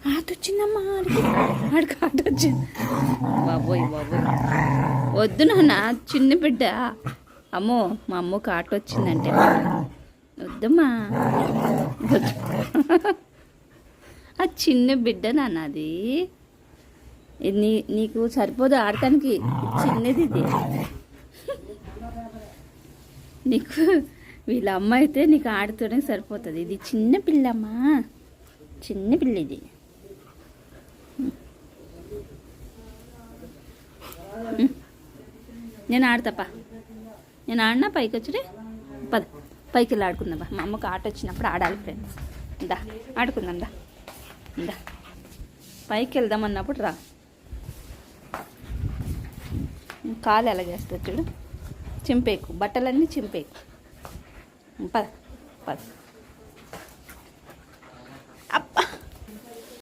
ఆట వచ్చిందమ్మా, ఆడికి ఆట వచ్చింది. బాబోయ్ బాబోయ్, వద్దు నాన్న, చిన్న బిడ్డ. అమ్మో, మా అమ్మకి ఆట వచ్చిందంటే వద్దమ్మా, వద్దు. ఆ చిన్న బిడ్డ నాన్న, అది నీకు సరిపోదు ఆడటానికి, చిన్నది ఇది. నీకు వీళ్ళ అమ్మ అయితే నీకు ఆడుతూనే సరిపోతుంది. ఇది చిన్న పిల్లమ్మా, చిన్న పిల్ల ఇది. నేను ఆడతాపా, నేను ఆడినా పైకి వచ్చి పద, పైకి వెళ్ళి ఆడుకుందాం. మా అమ్మకి ఆట వచ్చినప్పుడు ఆడాలి ఫ్రెండ్స్. దా ఆడుకుందాం, దా దా, పైకి వెళ్దాం అన్నప్పుడు రా. కాలు ఎలా చేస్తుంది చూడు, చింపేకు, బట్టలన్నీ చింపేకు. పద పద.